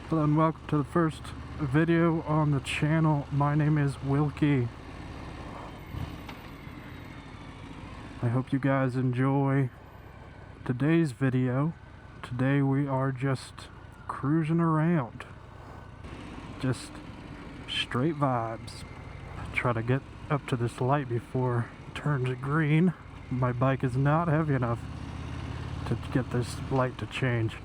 Hello and welcome to the first video on the channel. My name is Wilkie. I hope you guys enjoy today's video. Today we are just cruising around. Just straight vibes. Try to get up to this light before it turns green. My bike is not heavy enough to get this light to change.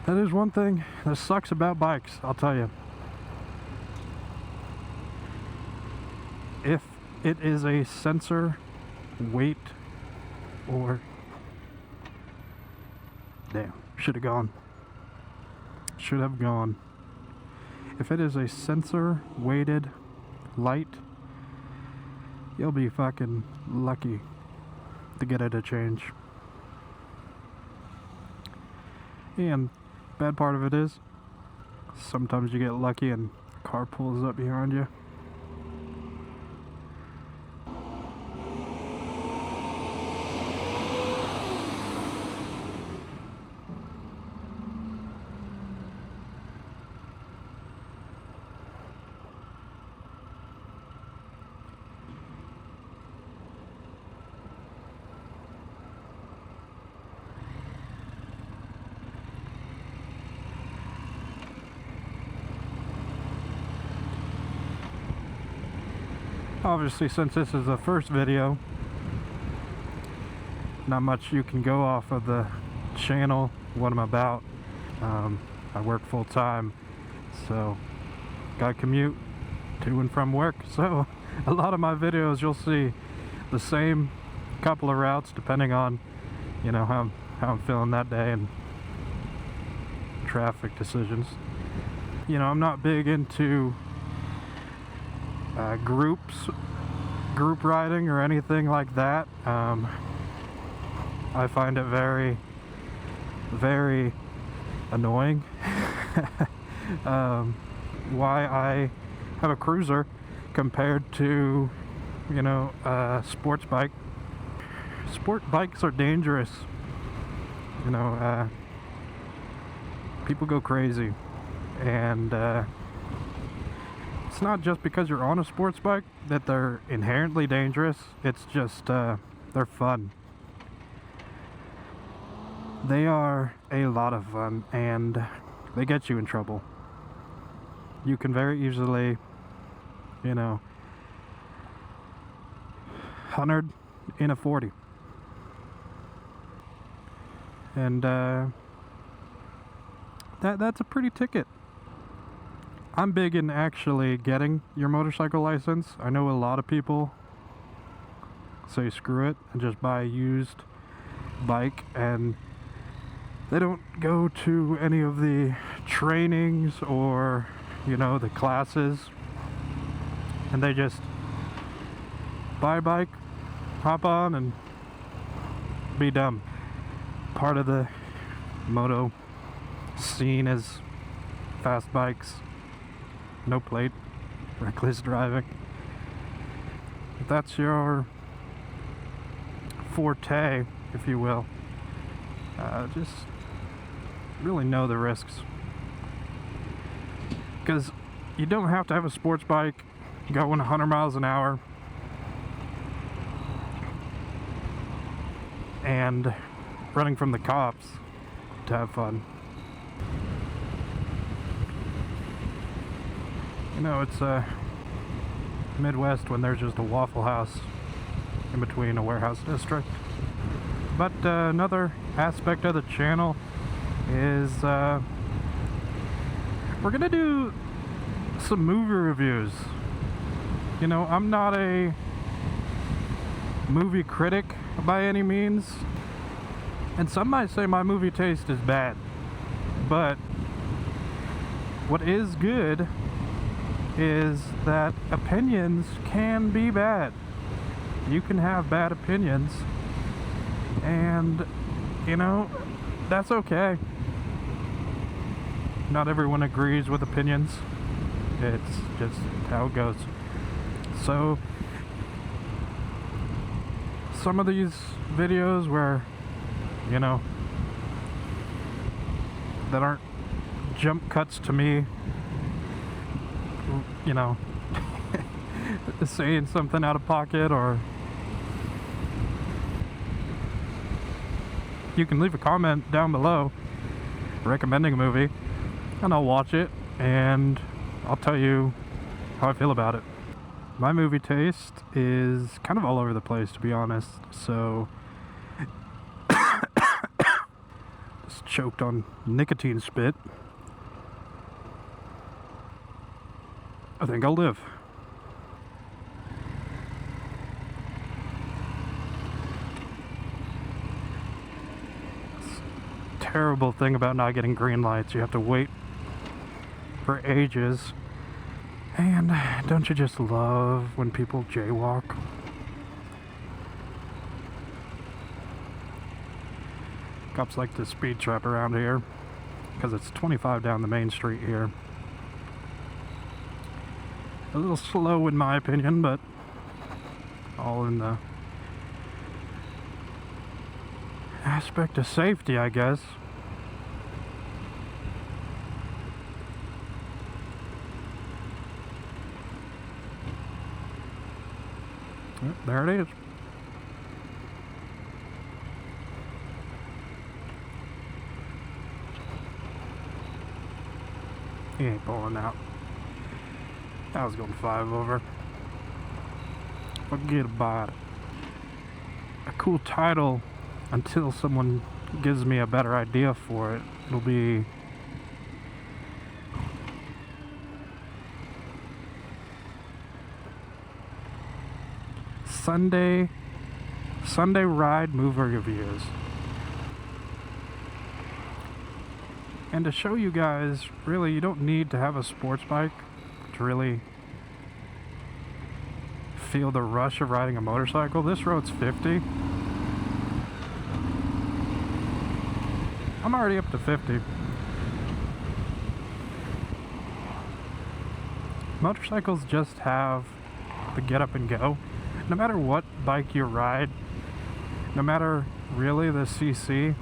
That is one thing that sucks about bikes, I'll tell you. If it is a sensor, weight, or... Damn, should have gone. Should have gone. If it is a sensor weighted light, you'll be fucking lucky to get it to change. And bad part of it is, sometimes you get lucky and a car pulls up behind you. Obviously, since this is the first video, not much you can go off of the channel, what I'm about. I work full time, so gotta commute to and from work. So a lot of my videos you'll see the same couple of routes depending on, you know, how I'm feeling that day and traffic decisions. You know, I'm not big into group riding or anything like that. I find it very, very annoying. Why I have a cruiser compared to, you know, a sports bike. Sport bikes are dangerous. You know, people go crazy, and it's not just because you're on a sports bike that they're inherently dangerous. It's just they're fun. They are a lot of fun, and they get you in trouble. You can very easily, you know, 100 in a 40. And that's a pretty ticket. I'm big in actually getting your motorcycle license. I know a lot of people say screw it and just buy a used bike, and they don't go to any of the trainings or, you know, the classes, and they just buy a bike, hop on, and be done. Part of the moto scene is fast bikes, no plate, reckless driving. If that's your forte, if you will, just really know the risks. Because you don't have to have a sports bike going 100 miles an hour and running from the cops to have fun. You know, it's Midwest when there's just a Waffle House in between a warehouse district. But another aspect of the channel is we're gonna do some movie reviews. You know, I'm not a movie critic by any means, and some might say my movie taste is bad, but what is good is that opinions can be bad. You can have bad opinions, and you know, that's okay. Not everyone agrees with opinions. It's just how it goes. So some of these videos where, you know, that aren't jump cuts to me, you know, saying something out of pocket, or you can leave a comment down below recommending a movie, and I'll watch it and I'll tell you how I feel about it. My movie taste is kind of all over the place, to be honest, so just choked on nicotine spit. I think I'll live. Terrible thing about not getting green lights. You have to wait for ages. And don't you just love when people jaywalk? Cops like to speed trap around here because it's 25 down the main street here. A little slow in my opinion, but all in the aspect of safety, I guess. Yep, there it is. He ain't pulling out. I was going 5 over. Forget about it. A cool title, until someone gives me a better idea for it, it'll be Sunday Ride Movie Reviews. And to show you guys, really, you don't need to have a sports bike to really feel the rush of riding a motorcycle. This road's 50. I'm already up to 50. Motorcycles just have the get up and go. No matter what bike you ride, no matter really the CC,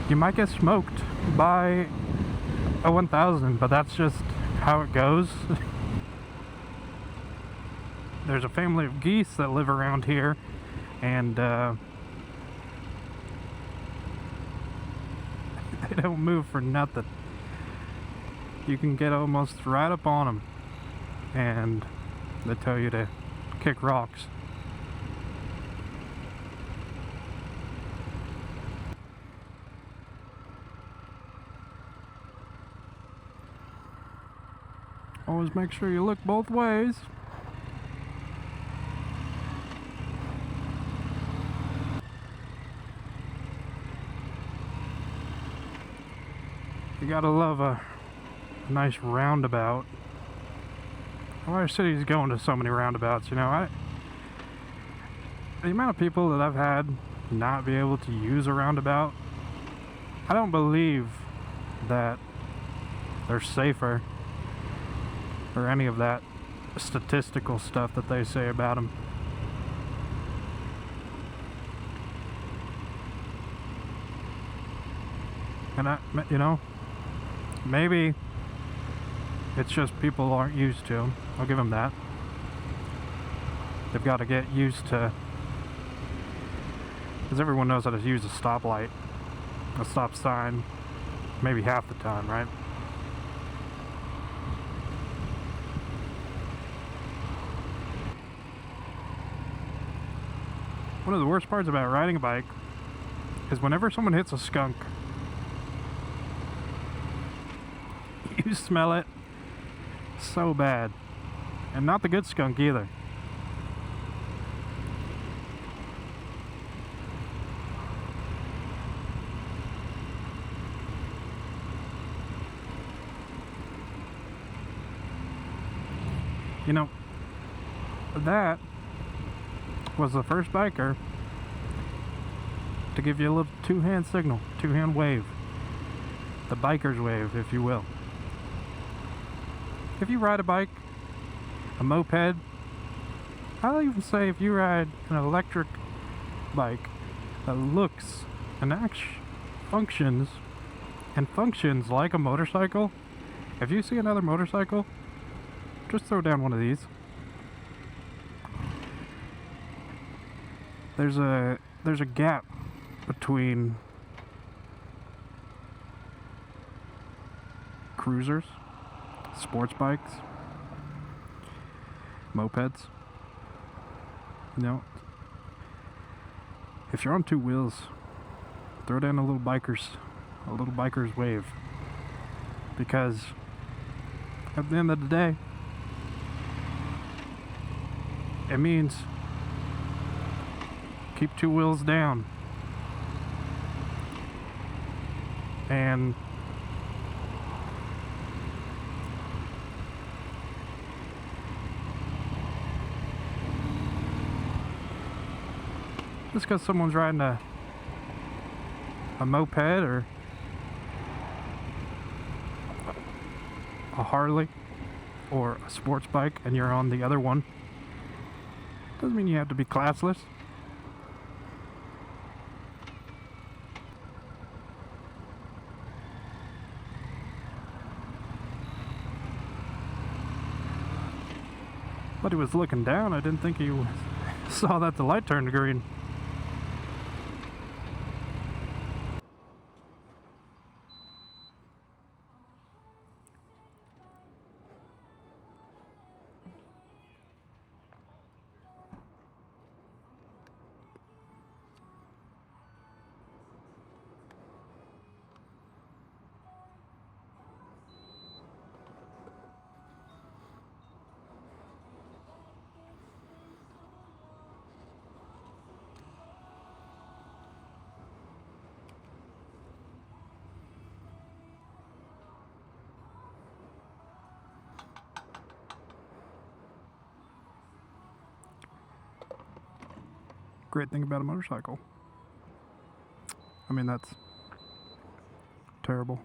you might get smoked by a 1000, but that's just how it goes. There's a family of geese that live around here, and they don't move for nothing. You can get almost right up on them, and they tell you to kick rocks. Always make sure you look both ways. You gotta love a nice roundabout. Our city's going to so many roundabouts, you know. The amount of people that I've had not be able to use a roundabout, I don't believe that they're safer or any of that statistical stuff that they say about them. And you know, maybe it's just people aren't used to them. I'll give them that. They've got to get used to, because everyone knows how to use a stoplight, a stop sign, maybe half the time, right? One of the worst parts about riding a bike is whenever someone hits a skunk, you smell it so bad. And not the good skunk either. You know, that was the first biker to give you a little two-hand signal, two-hand wave. The biker's wave, if you will. If you ride a bike, a moped, I'll even say if you ride an electric bike that looks and actually functions and functions like a motorcycle. If you see another motorcycle, just throw down one of these. There's a gap between cruisers, sports bikes, mopeds. You know, if you're on two wheels, throw down a little biker's wave, because at the end of the day, it means keep two wheels down. And just because someone's riding a moped or a Harley or a sports bike and you're on the other one, doesn't mean you have to be classless. But he was looking down. I didn't think he saw that the light turned green. Great thing about a motorcycle. I mean, that's terrible.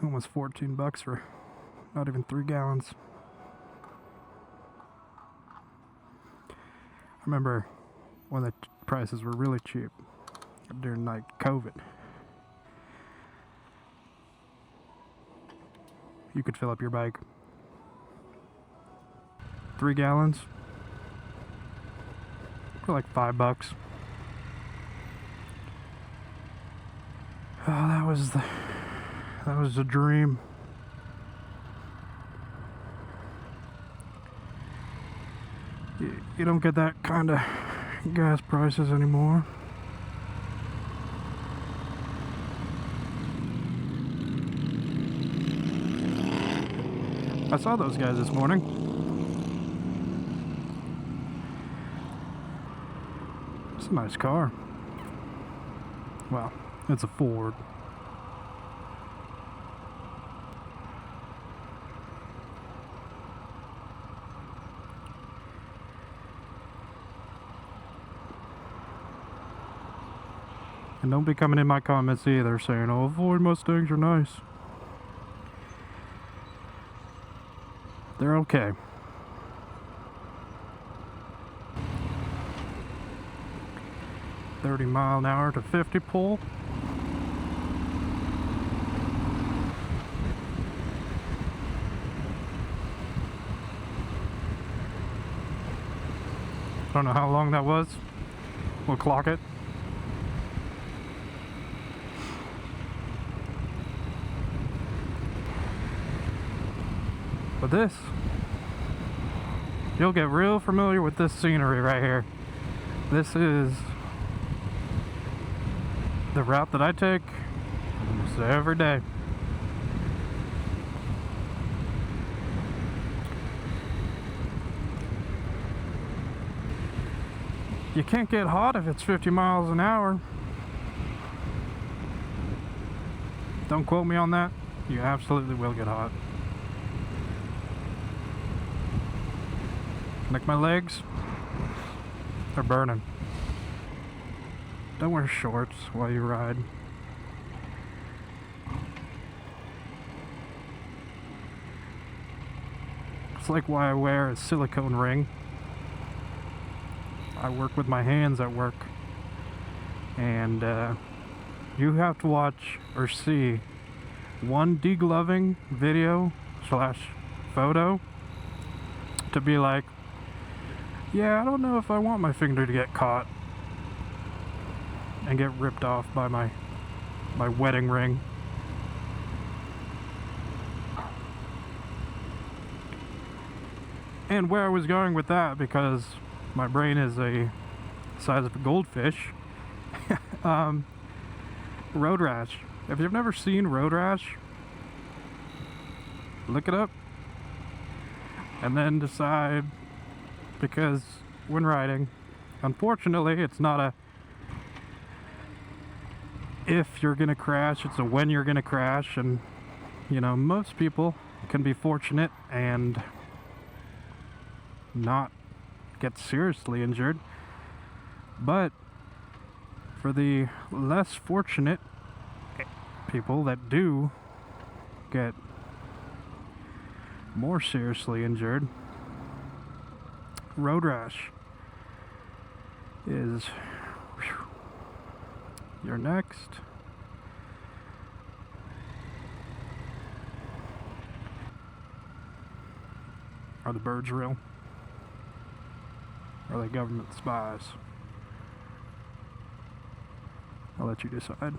Almost $14 for not even 3 gallons. I remember when the prices were really cheap during like COVID. You could fill up your bike. 3 gallons for like $5. Oh, that was the dream. You don't get that kind of gas prices anymore. I saw those guys this morning. It's a nice car. Well, it's a Ford. And don't be coming in my comments either saying, oh, Ford Mustangs are nice. They're okay. $30 mph to 50 pull. Don't know how long that was. We'll clock it. But this, you'll get real familiar with this scenery right here. This is the route that I take almost every day. You can't get hot if it's 50 miles an hour. Don't quote me on that. You absolutely will get hot. Like my legs, they're burning. Don't wear shorts while you ride. It's like why I wear a silicone ring. I work with my hands at work, and You have to watch or see one degloving video / photo to be like, yeah, I don't know if I want my finger to get caught and get ripped off by my wedding ring. And where I was going with that, because my brain is the size of a goldfish, road rash. If you've never seen road rash, look it up and then decide, because when riding, unfortunately, it's not a if you're gonna crash, it's a when you're gonna crash. And you know, most people can be fortunate and not get seriously injured, but for the less fortunate people that do get more seriously injured, road rash is your next. Are the birds real? Are they government spies? I'll let you decide.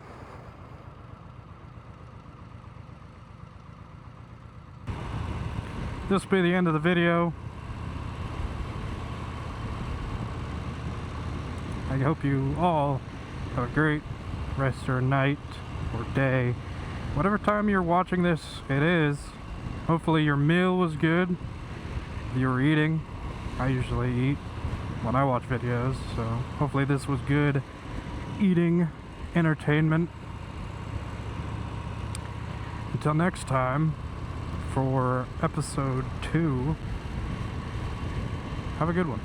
This will be the end of the video. I hope you all have a great rest of your night or day. Whatever time you're watching this, it is. Hopefully your meal was good. If you were eating, I usually eat when I watch videos, so hopefully this was good eating entertainment. Until next time, for episode 2, have a good one.